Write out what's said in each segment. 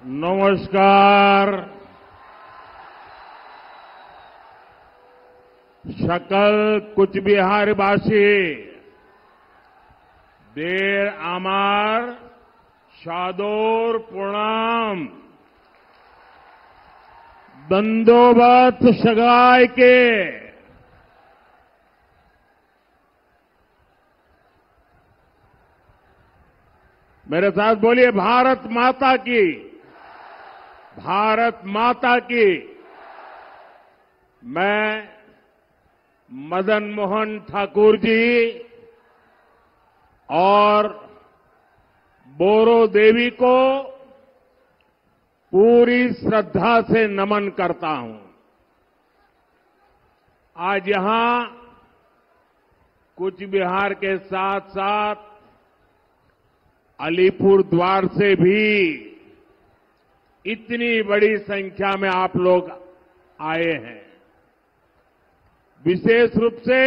नमस्कार। सकल कुचबिहारवासी देर आमार सादर प्रणाम। दंडोवत सगाई के मेरे साथ बोलिए, भारत माता की, भारत माता की। मैं मदन मोहन ठाकुर जी और बोरो देवी को पूरी श्रद्धा से नमन करता हूं। आज यहां कुचबिहार के साथ साथ अलीपुर द्वार से भी इतनी बड़ी संख्या में आप लोग आए हैं। विशेष रूप से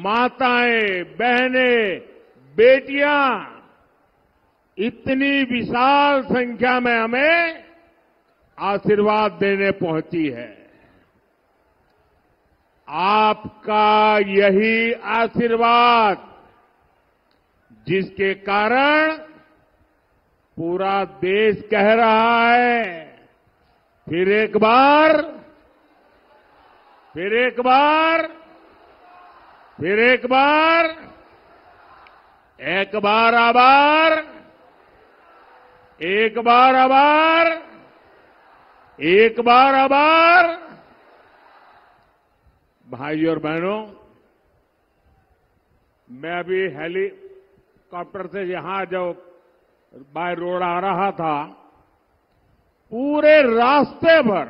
माताएं, बहनें, बेटियां इतनी विशाल संख्या में हमें आशीर्वाद देने पहुंची है। आपका यही आशीर्वाद जिसके कारण पूरा देश कह रहा है, फिर एक बार, फिर एक बार, फिर एक बार, एक बार आभार, एक बार आभार, एक बार आभार। भाइयों और बहनों, मैं अभी हेलीकॉप्टर से यहां जो बाय रोड आ रहा था, पूरे रास्ते भर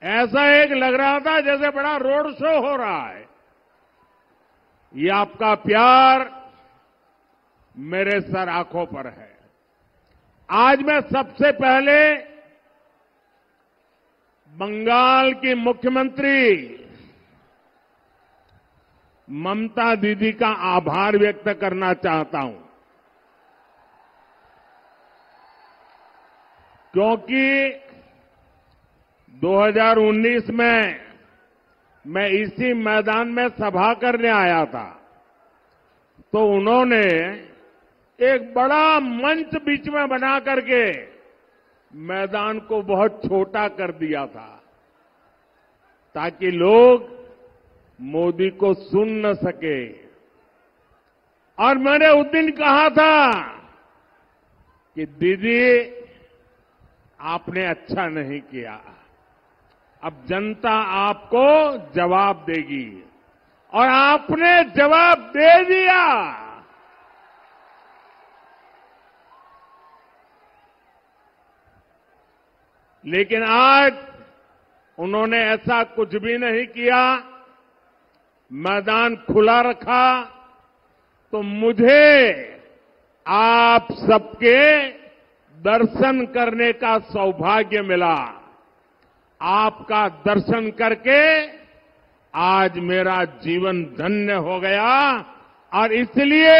ऐसा एक लग रहा था जैसे बड़ा रोड शो हो रहा है। ये आपका प्यार मेरे सर आंखों पर है। आज मैं सबसे पहले बंगाल की मुख्यमंत्री ममता दीदी का आभार व्यक्त करना चाहता हूं, क्योंकि 2019 में मैं इसी मैदान में सभा करने आया था, तो उन्होंने एक बड़ा मंच बीच में बना करके मैदान को बहुत छोटा कर दिया था, ताकि लोग मोदी को सुन न सके। और मैंने उस दिन कहा था कि दीदी, आपने अच्छा नहीं किया, अब जनता आपको जवाब देगी। और आपने जवाब दे दिया। लेकिन आज उन्होंने ऐसा कुछ भी नहीं किया, मैदान खुला रखा, तो मुझे आप सबके दर्शन करने का सौभाग्य मिला। आपका दर्शन करके आज मेरा जीवन धन्य हो गया। और इसलिए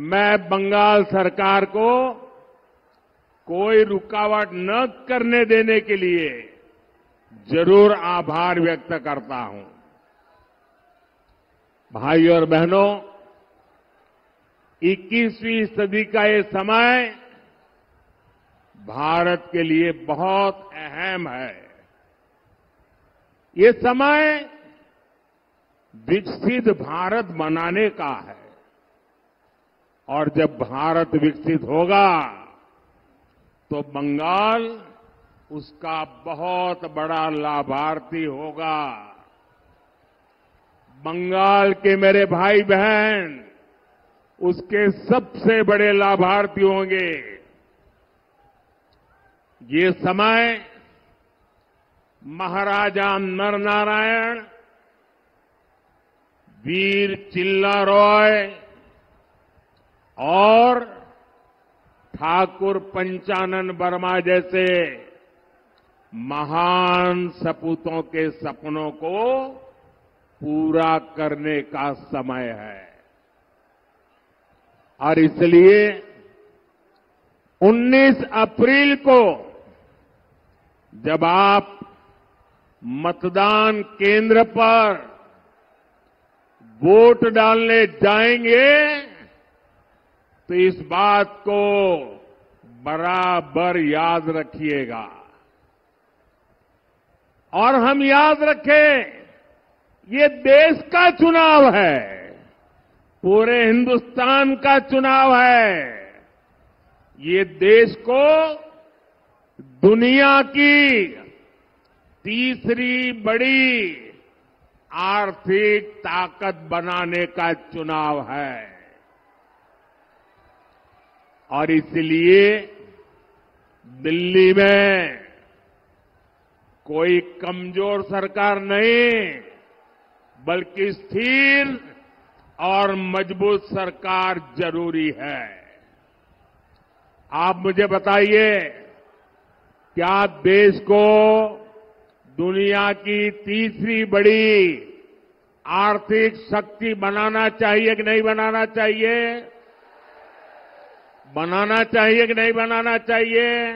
मैं बंगाल सरकार को कोई रुकावट न करने देने के लिए जरूर आभार व्यक्त करता हूं। भाइयों और बहनों, 21वीं सदी का ये समय भारत के लिए बहुत अहम है। ये समय विकसित भारत बनाने का है, और जब भारत विकसित होगा तो बंगाल उसका बहुत बड़ा लाभार्थी होगा। बंगाल के मेरे भाई बहन उसके सबसे बड़े लाभार्थी होंगे। ये समय महाराजा नरनारायण, वीर चिल्ला रॉय और ठाकुर पंचानन वर्मा जैसे महान सपूतों के सपनों को पूरा करने का समय है। और इसलिए 19 अप्रैल को जब आप मतदान केंद्र पर वोट डालने जाएंगे तो इस बात को बराबर याद रखिएगा और हम याद रखें ये देश का चुनाव है, पूरे हिंदुस्तान का चुनाव है। ये देश को दुनिया की तीसरी बड़ी आर्थिक ताकत बनाने का चुनाव है और इसलिए दिल्ली में कोई कमजोर सरकार नहीं बल्कि स्थिर और मजबूत सरकार जरूरी है। आप मुझे बताइए, क्या देश को दुनिया की तीसरी बड़ी आर्थिक शक्ति बनाना चाहिए कि नहीं बनाना चाहिए? बनाना चाहिए कि नहीं बनाना चाहिए?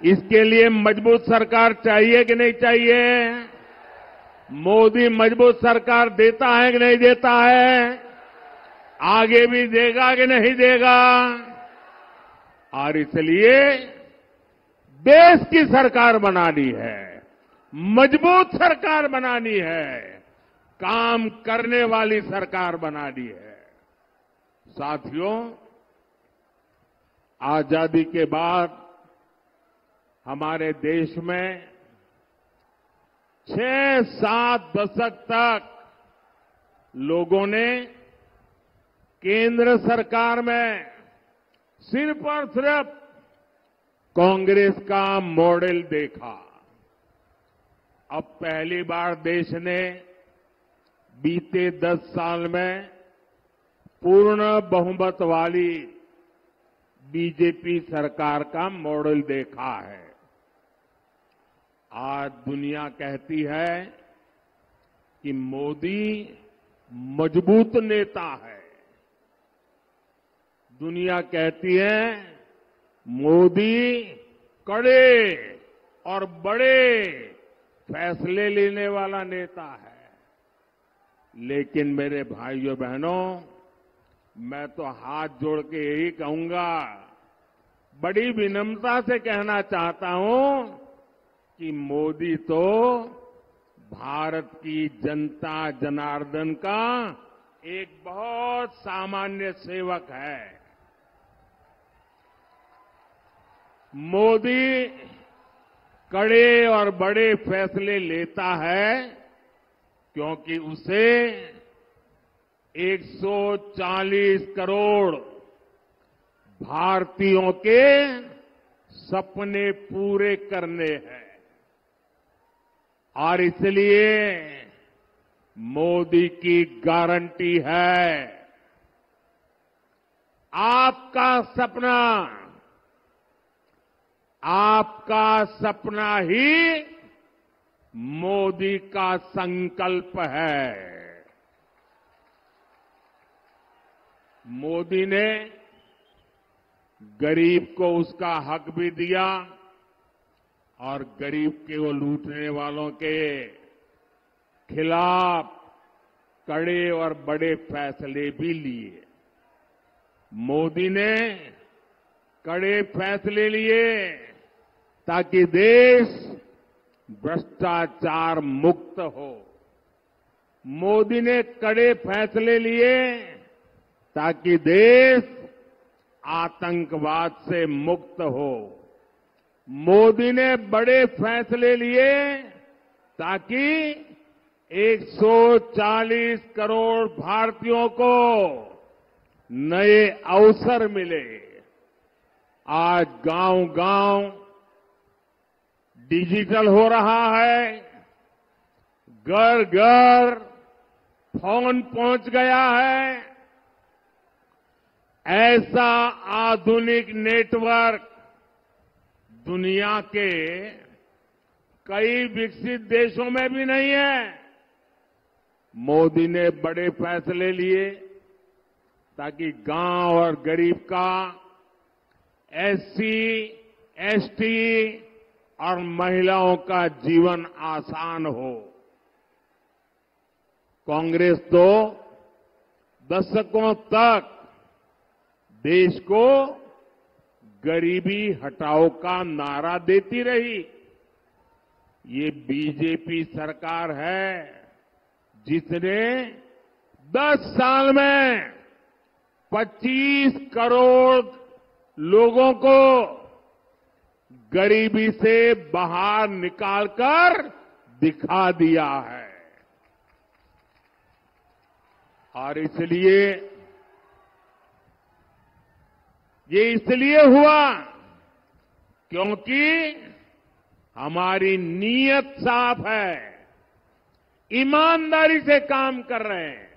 इसके लिए मजबूत सरकार चाहिए कि नहीं चाहिए? मोदी मजबूत सरकार देता है कि नहीं देता है? आगे भी देगा कि नहीं देगा? और इसलिए देश की सरकार बनानी है, मजबूत सरकार बनानी है, काम करने वाली सरकार बनानी है। साथियों, आजादी के बाद हमारे देश में 6-7 दशक तक लोगों ने केंद्र सरकार में सिर्फ और सिर्फ कांग्रेस का मॉडल देखा। अब पहली बार देश ने बीते 10 साल में पूर्ण बहुमत वाली बीजेपी सरकार का मॉडल देखा है। आज दुनिया कहती है कि मोदी मजबूत नेता है। दुनिया कहती है मोदी कड़े और बड़े फैसले लेने वाला नेता है। लेकिन मेरे भाइयों बहनों, मैं तो हाथ जोड़ के यही कहूंगा, बड़ी विनम्रता से कहना चाहता हूं कि मोदी तो भारत की जनता जनार्दन का एक बहुत सामान्य सेवक है। मोदी कड़े और बड़े फैसले लेता है क्योंकि उसे 140 करोड़ भारतीयों के सपने पूरे करने हैं और इसलिए मोदी की गारंटी है, आपका सपना ही मोदी का संकल्प है। मोदी ने गरीब को उसका हक भी दिया और गरीब को लूटने वालों के खिलाफ कड़े और बड़े फैसले भी लिए। मोदी ने कड़े फैसले लिए ताकि देश भ्रष्टाचार मुक्त हो। मोदी ने कड़े फैसले लिए ताकि देश आतंकवाद से मुक्त हो। मोदी ने बड़े फैसले लिए ताकि 140 करोड़ भारतीयों को नए अवसर मिले। आज गांव-गांव डिजिटल हो रहा है, घर-घर फोन पहुंच गया है। ऐसा आधुनिक नेटवर्क दुनिया के कई विकसित देशों में भी नहीं है। मोदी ने बड़े फैसले लिए, ताकि गांव और गरीब का, एससी, एसटी और महिलाओं का जीवन आसान हो। कांग्रेस तो दशकों तक देश को गरीबी हटाओ का नारा देती रही। ये बीजेपी सरकार है जिसने 10 साल में 25 करोड़ लोगों को गरीबी से बाहर निकालकर दिखा दिया है। और ये इसलिए हुआ क्योंकि हमारी नीयत साफ है, ईमानदारी से काम कर रहे हैं।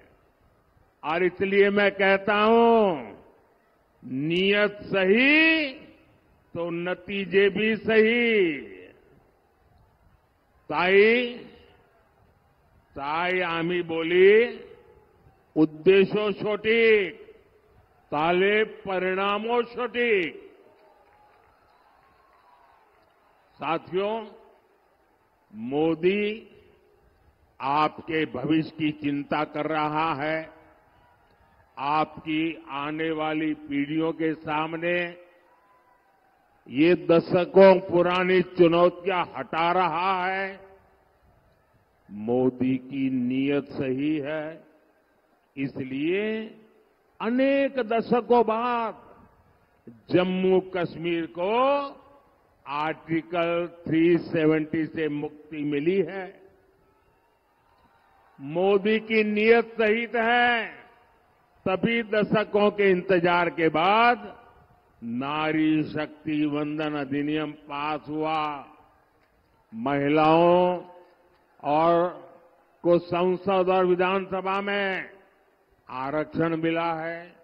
और इसलिए मैं कहता हूं, नीयत सही तो नतीजे भी सही। ताई आम्ही बोली, उद्देश्य सटीक, ताले परिणामों सटीक। साथियों, मोदी आपके भविष्य की चिंता कर रहा है। आपकी आने वाली पीढ़ियों के सामने ये दशकों पुरानी चुनौतियां हटा रहा है। मोदी की नीयत सही है, इसलिए अनेक दशकों बाद जम्मू कश्मीर को आर्टिकल 370 से मुक्ति मिली है। मोदी की नीयत सही है, तभी दशकों के इंतजार के बाद नारी शक्ति वंदन अधिनियम पास हुआ। महिलाओं और को संसद और विधानसभा में आरक्षण मिला है।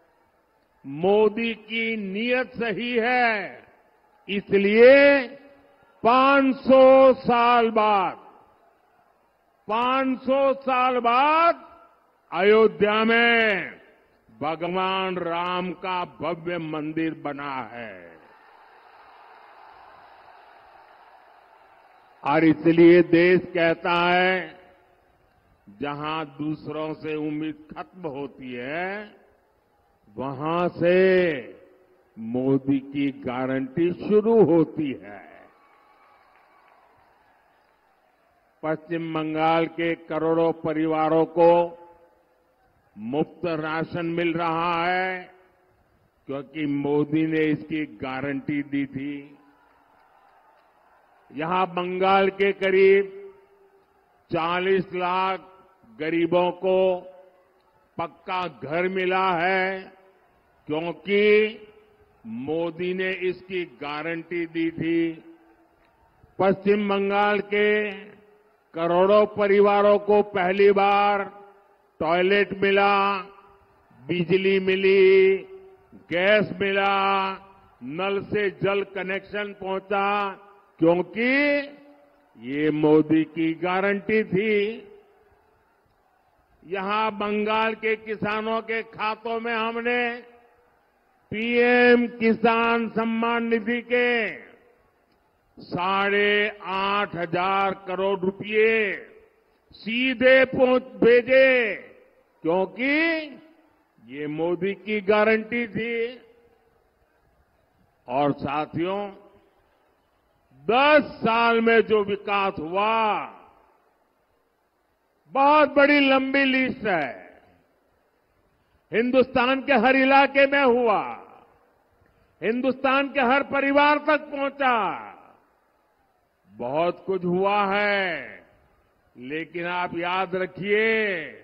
मोदी की नीयत सही है, इसलिए 500 साल बाद अयोध्या में भगवान राम का भव्य मंदिर बना है। और इसलिए देश कहता है, जहां दूसरों से उम्मीद खत्म होती है, वहां से मोदी की गारंटी शुरू होती है। पश्चिम बंगाल के करोड़ों परिवारों को मुफ्त राशन मिल रहा है क्योंकि मोदी ने इसकी गारंटी दी थी। यहां बंगाल के करीब 40 लाख गरीबों को पक्का घर मिला है क्योंकि मोदी ने इसकी गारंटी दी थी। पश्चिम बंगाल के करोड़ों परिवारों को पहली बार टॉयलेट मिला, बिजली मिली, गैस मिला, नल से जल कनेक्शन पहुंचा क्योंकि ये मोदी की गारंटी थी। यहां बंगाल के किसानों के खातों में हमने पीएम किसान सम्मान निधि के 8,500 करोड़ रुपए सीधे भेजे क्योंकि ये मोदी की गारंटी थी। और साथियों, 10 साल में जो विकास हुआ, बहुत बड़ी लंबी लिस्ट है। हिंदुस्तान के हर इलाके में हुआ, हिंदुस्तान के हर परिवार तक पहुंचा। बहुत कुछ हुआ है, लेकिन आप याद रखिए,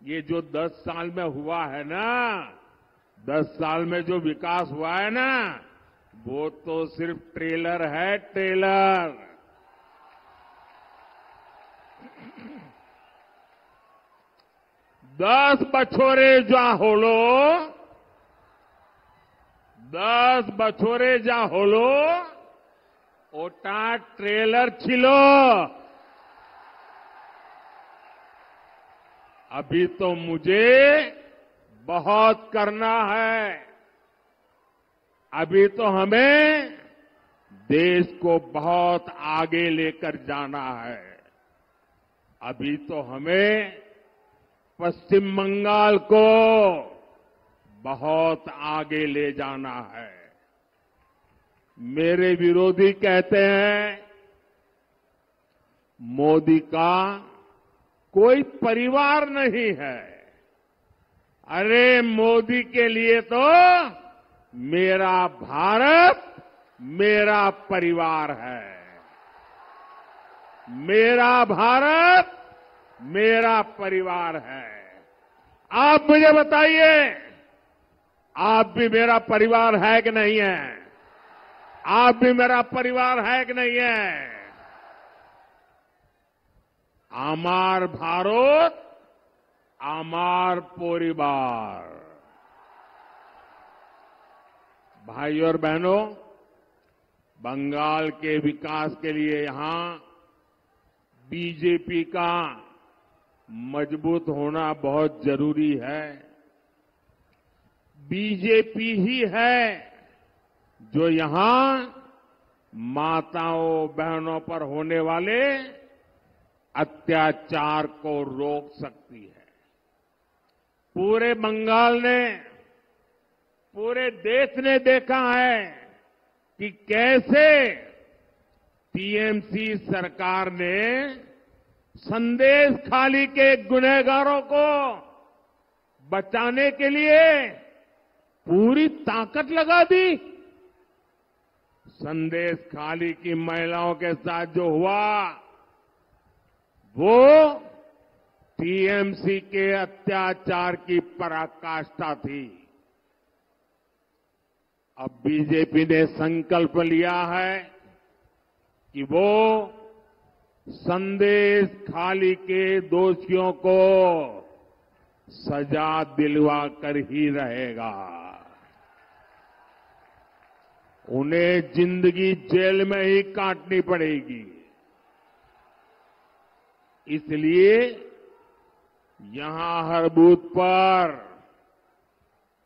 ये जो 10 साल में हुआ है ना, 10 साल में जो विकास हुआ है ना, वो तो सिर्फ ट्रेलर है, ट्रेलर। दस बछोरे जा होलो ओटा ट्रेलर छिलो। अभी तो मुझे बहुत करना है। अभी तो हमें देश को बहुत आगे लेकर जाना है। अभी तो हमें पश्चिम बंगाल को बहुत आगे ले जाना है। मेरे विरोधी कहते हैं मोदी का कोई परिवार नहीं है। अरे मोदी के लिए तो मेरा भारत मेरा परिवार है। मेरा भारत मेरा परिवार है। आप मुझे बताइए, आप भी मेरा परिवार है कि नहीं है? आप भी मेरा परिवार है कि नहीं है? आमार भारत आमार परिवार। भाई और बहनों, बंगाल के विकास के लिए यहां बीजेपी का मजबूत होना बहुत जरूरी है। बीजेपी ही है जो यहां माताओं बहनों पर होने वाले अत्याचार को रोक सकती है। पूरे बंगाल ने, पूरे देश ने देखा है कि कैसे टीएमसी सरकार ने संदेश खाली के गुनहगारों को बचाने के लिए पूरी ताकत लगा दी। संदेश खाली की महिलाओं के साथ जो हुआ वो टीएमसी के अत्याचार की पराकाष्ठा थी। अब बीजेपी ने संकल्प लिया है कि वो संदेश खाली के दोषियों को सजा दिलवा कर ही रहेगा। उन्हें जिंदगी जेल में ही काटनी पड़ेगी। इसलिए यहां हर बूथ पर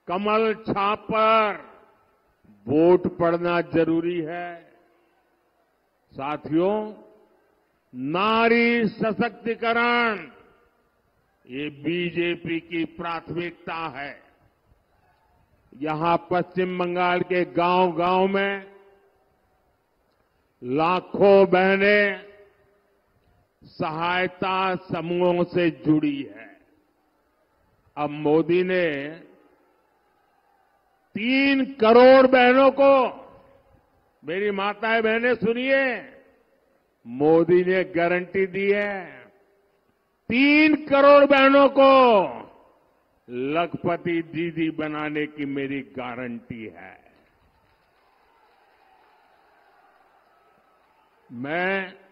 कमल छाप पर वोट पड़ना जरूरी है। साथियों, नारी सशक्तिकरण ये बीजेपी की प्राथमिकता है। यहां पश्चिम बंगाल के गांव-गांव में लाखों बहनें सहायता समूहों से जुड़ी है। अब मोदी ने 3 करोड़ बहनों को, मेरी माताएं बहनें सुनिए, मोदी ने गारंटी दी है 3 करोड़ बहनों को लखपति दीदी बनाने की मेरी गारंटी है। मैं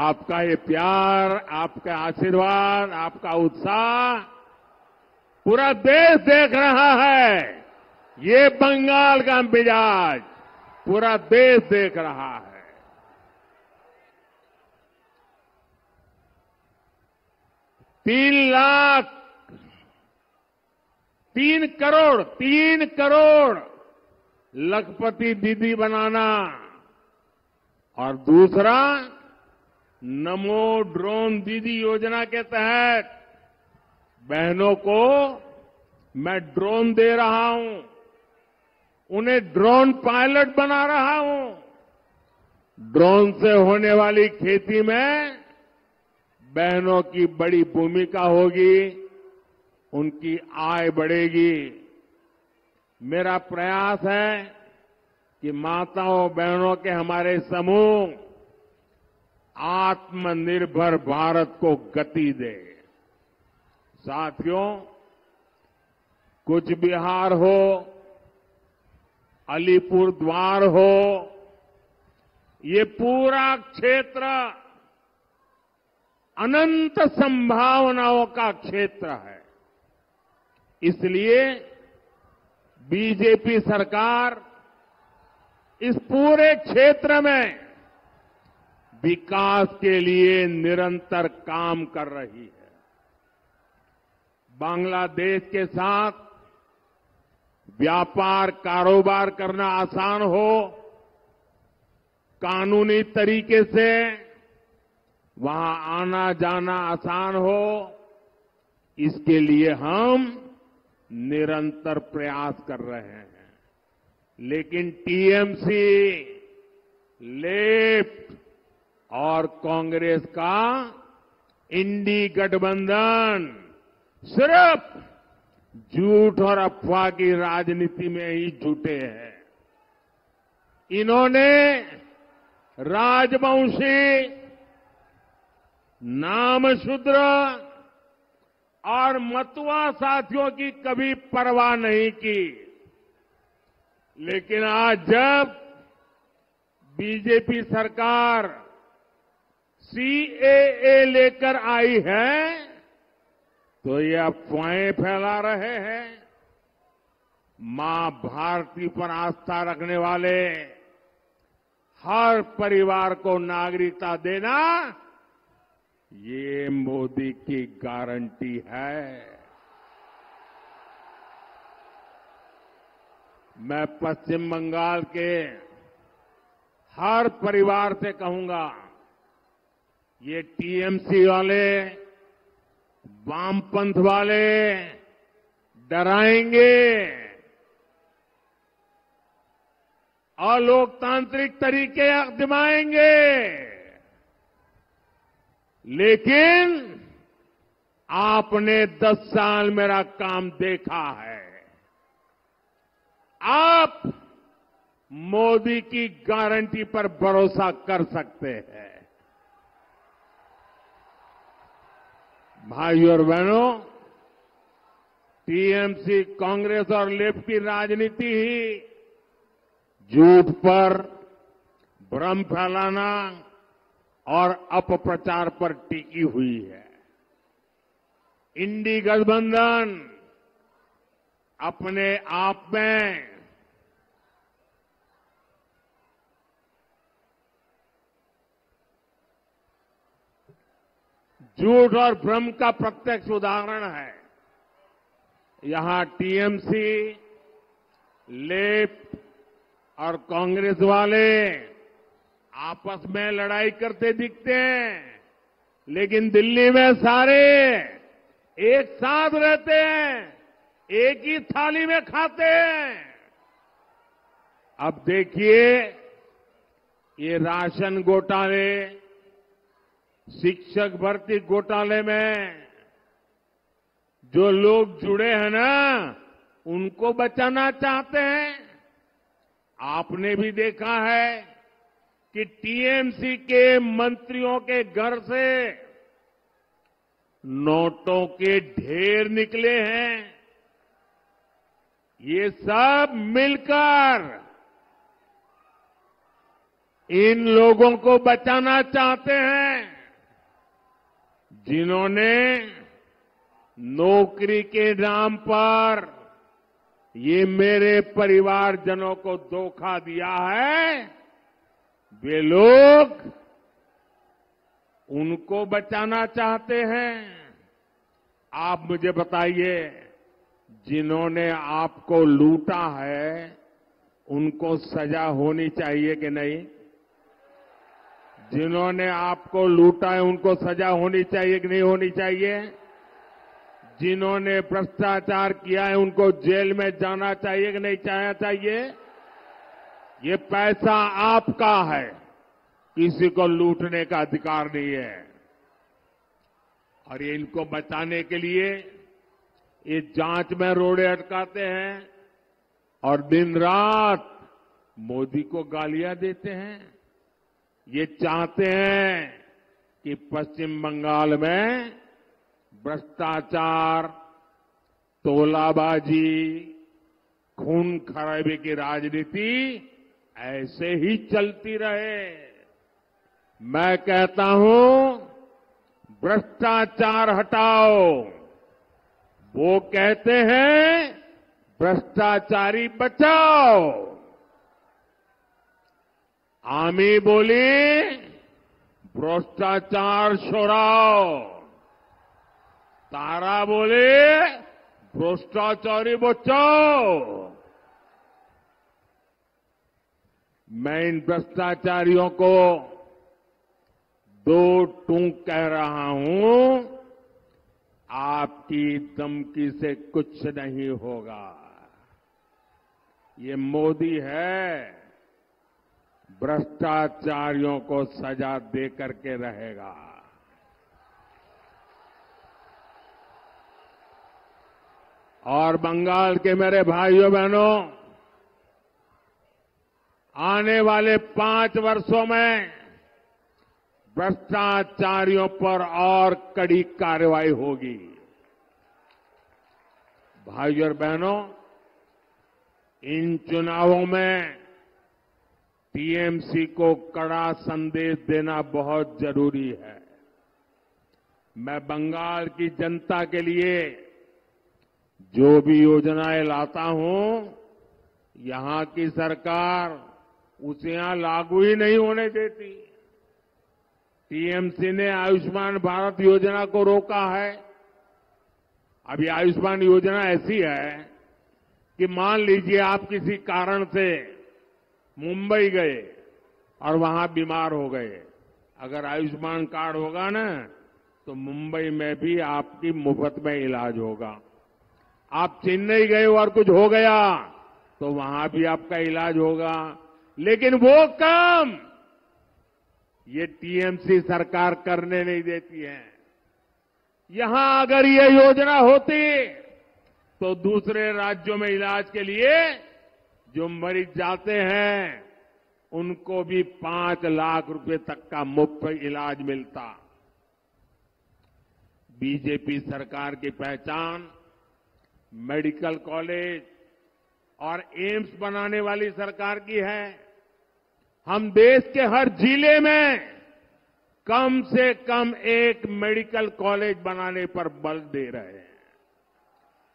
आपका ये प्यार, आपका आशीर्वाद, आपका उत्साह पूरा देश देख रहा है। ये बंगाल का मिजाज पूरा देश देख रहा है। तीन करोड़ लखपति दीदी बनाना और दूसरा नमो ड्रोन दीदी योजना के तहत बहनों को मैं ड्रोन दे रहा हूं, उन्हें ड्रोन पायलट बना रहा हूं। ड्रोन से होने वाली खेती में बहनों की बड़ी भूमिका होगी, उनकी आय बढ़ेगी। मेरा प्रयास है कि माताओं बहनों के हमारे समूह आत्मनिर्भर भारत को गति दे। साथियों, कुछ बिहार हो, अलीपुरद्वार हो, ये पूरा क्षेत्र अनंत संभावनाओं का क्षेत्र है। इसलिए बीजेपी सरकार इस पूरे क्षेत्र में विकास के लिए निरंतर काम कर रही है। बांग्लादेश के साथ व्यापार कारोबार करना आसान हो, कानूनी तरीके से वहां आना जाना आसान हो, इसके लिए हम निरंतर प्रयास कर रहे हैं। लेकिन टीएमसी, लेफ्ट और कांग्रेस का इंडी गठबंधन सिर्फ झूठ और अफवाह की राजनीति में ही जुटे हैं। इन्होंने राजवंशी, नामशूद्र और मतुआ साथियों की कभी परवाह नहीं की। लेकिन आज जब बीजेपी सरकार सीएए लेकर आई है तो ये अफवाहें फैला रहे हैं। मां भारती पर आस्था रखने वाले हर परिवार को नागरिकता देना ये मोदी की गारंटी है। मैं पश्चिम बंगाल के हर परिवार से कहूंगा, ये टीएमसी वाले, वामपंथ वाले डराएंगे, अलोकतांत्रिक तरीके आजमाएंगे, लेकिन आपने 10 साल मेरा काम देखा है। आप मोदी की गारंटी पर भरोसा कर सकते हैं। भाइयों और बहनों, टीएमसी, कांग्रेस और लेफ्ट की राजनीति ही झूठ पर, भ्रम फैलाना और अपप्रचार पर टिकी हुई है। इंडी गठबंधन अपने आप में झूठ और भ्रम का प्रत्यक्ष उदाहरण है। यहां टीएमसी, लेफ्ट और कांग्रेस वाले आपस में लड़ाई करते दिखते हैं, लेकिन दिल्ली में सारे एक साथ रहते हैं, एक ही थाली में खाते हैं। अब देखिए, ये राशन घोटाले, शिक्षक भर्ती घोटाले में जो लोग जुड़े हैं ना, उनको बचाना चाहते हैं। आपने भी देखा है कि टीएमसी के मंत्रियों के घर से नोटों के ढेर निकले हैं। ये सब मिलकर इन लोगों को बचाना चाहते हैं, जिन्होंने नौकरी के नाम पर ये मेरे परिवारजनों को धोखा दिया है। वे लोग उनको बचाना चाहते हैं। आप मुझे बताइए, जिन्होंने आपको लूटा है उनको सजा होनी चाहिए कि नहीं? जिन्होंने आपको लूटा है उनको सजा होनी चाहिए कि नहीं होनी चाहिए? जिन्होंने भ्रष्टाचार किया है उनको जेल में जाना चाहिए कि नहीं जाना चाहिए? ये पैसा आपका है, किसी को लूटने का अधिकार नहीं है। और ये इनको बचाने के लिए ये जांच में रोड़े अटकाते हैं और दिन रात मोदी को गालियां देते हैं। ये चाहते हैं कि पश्चिम बंगाल में भ्रष्टाचार, तोलाबाजी, खून खराबे की राजनीति ऐसे ही चलती रहे। मैं कहता हूं, भ्रष्टाचार हटाओ, वो कहते हैं भ्रष्टाचारी बचाओ। आमी बोली भ्रष्टाचार छोड़ाओ, तारा बोले भ्रष्टाचारी बचाओ। मैं इन भ्रष्टाचारियों को दो टूक कह रहा हूं, आपकी धमकी से कुछ नहीं होगा। ये मोदी है, भ्रष्टाचारियों को सजा दे करके रहेगा। और बंगाल के मेरे भाइयों बहनों, आने वाले 5 वर्षों में भ्रष्टाचारियों पर और कड़ी कार्रवाई होगी। भाइयों और बहनों, इन चुनावों में टीएमसी को कड़ा संदेश देना बहुत जरूरी है। मैं बंगाल की जनता के लिए जो भी योजनाएं लाता हूं, यहां की सरकार उसे यहां लागू ही नहीं होने देती। टीएमसी ने आयुष्मान भारत योजना को रोका है। अब ये आयुष्मान योजना ऐसी है कि मान लीजिए आप किसी कारण से मुंबई गए और वहां बीमार हो गए, अगर आयुष्मान कार्ड होगा ना तो मुंबई में भी आपकी मुफ्त में इलाज होगा। आप चेन्नई गए और कुछ हो गया तो वहां भी आपका इलाज होगा। लेकिन वो काम ये टीएमसी सरकार करने नहीं देती है। यहां अगर ये योजना होती तो दूसरे राज्यों में इलाज के लिए जो मरीज जाते हैं उनको भी 5 लाख रुपए तक का मुफ्त इलाज मिलता। बीजेपी सरकार की पहचान मेडिकल कॉलेज और एम्स बनाने वाली सरकार की है। हम देश के हर जिले में कम से कम एक मेडिकल कॉलेज बनाने पर बल दे रहे हैं।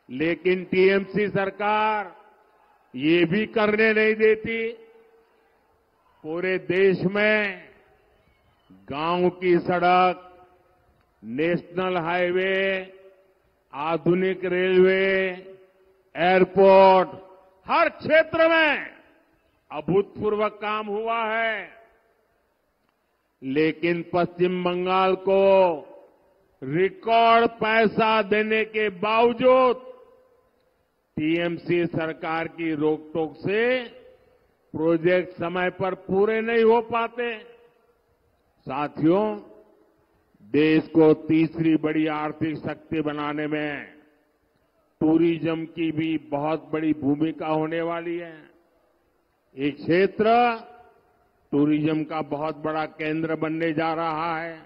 लेकिन टीएमसी सरकार ये भी करने नहीं देती। पूरे देश में गांव की सड़क, नेशनल हाईवे, आधुनिक रेलवे, एयरपोर्ट, हर क्षेत्र में अभूतपूर्व काम हुआ है। लेकिन पश्चिम बंगाल को रिकॉर्ड पैसा देने के बावजूद टीएमसी सरकार की रोक-टोक से प्रोजेक्ट समय पर पूरे नहीं हो पाते। साथियों, देश को तीसरी बड़ी आर्थिक शक्ति बनाने में टूरिज्म की भी बहुत बड़ी भूमिका होने वाली है। ये क्षेत्र टूरिज्म का बहुत बड़ा केंद्र बनने जा रहा है।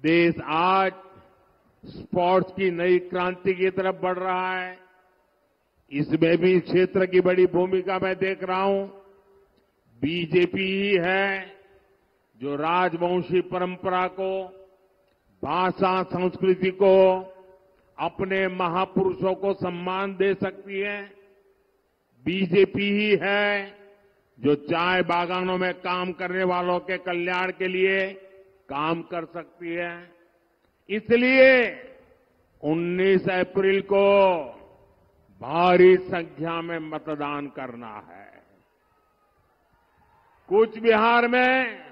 देश आज स्पोर्ट्स की नई क्रांति की तरफ बढ़ रहा है। इसमें भी क्षेत्र की बड़ी भूमिका मैं देख रहा हूं। बीजेपी ही है जो राजवंशी परंपरा को, भाषा, संस्कृति को, अपने महापुरुषों को सम्मान दे सकती है। बीजेपी ही है जो चाय बागानों में काम करने वालों के कल्याण के लिए काम कर सकती है। इसलिए 19 अप्रैल को भारी संख्या में मतदान करना है। कूच बिहार में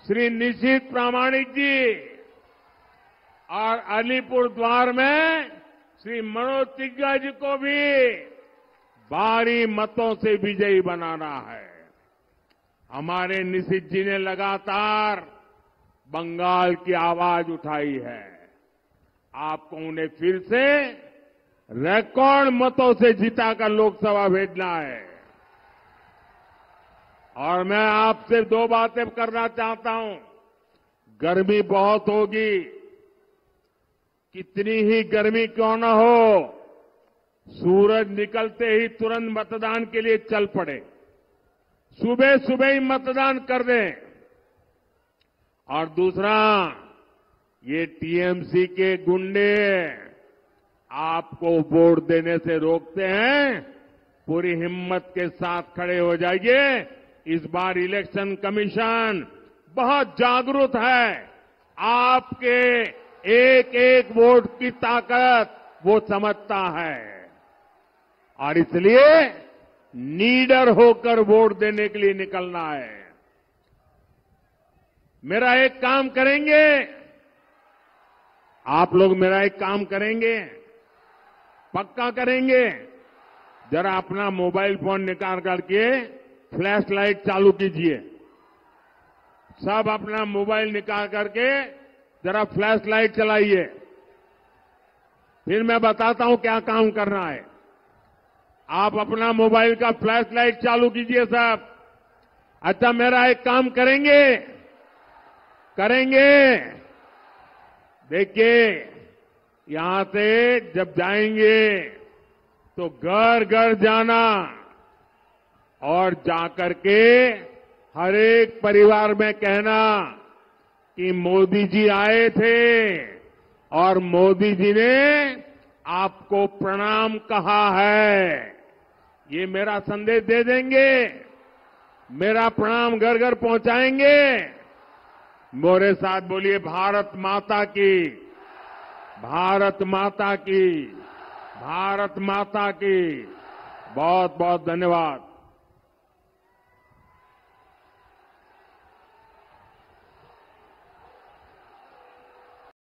श्री निशित प्रामाणिक जी और अलीपुर द्वार में श्री मनोज तिग्गा जी को भी भारी मतों से विजयी बनाना है। हमारे निशित जी ने लगातार बंगाल की आवाज उठाई है। आपको उन्हें फिर से रिकॉर्ड मतों से जिताकर लोकसभा भेजना है। और मैं आपसे 2 बातें करना चाहता हूं। गर्मी बहुत होगी, कितनी ही गर्मी क्यों न हो, सूरज निकलते ही तुरंत मतदान के लिए चल पड़े। सुबह सुबह ही मतदान कर दें। और दूसरा, ये टीएमसी के गुंडे आपको वोट देने से रोकते हैं, पूरी हिम्मत के साथ खड़े हो जाइए। इस बार इलेक्शन कमीशन बहुत जागरूक है। आपके एक एक वोट की ताकत वो समझता है और इसलिए नीडर होकर वोट देने के लिए निकलना है। मेरा एक काम करेंगे, आप लोग मेरा एक काम करेंगे, पक्का करेंगे। जरा अपना मोबाइल फोन निकाल करके फ्लैश लाइट चालू कीजिए। सब अपना मोबाइल निकाल करके जरा फ्लैश लाइट चलाइए। फिर मैं बताता हूं क्या काम करना है। आप अपना मोबाइल का फ्लैश लाइट चालू कीजिए सब। अच्छा, मेरा एक काम करेंगे, देखिए यहां से जब जाएंगे तो घर घर जाना और जाकर के हर एक परिवार में कहना कि मोदी जी आए थे और मोदी जी ने आपको प्रणाम कहा है। ये मेरा संदेश दे देंगे, मेरा प्रणाम घर घर पहुंचाएंगे। मोरे साथ बोलिए, भारत माता की, भारत माता की, भारत माता की। बहुत बहुत धन्यवाद।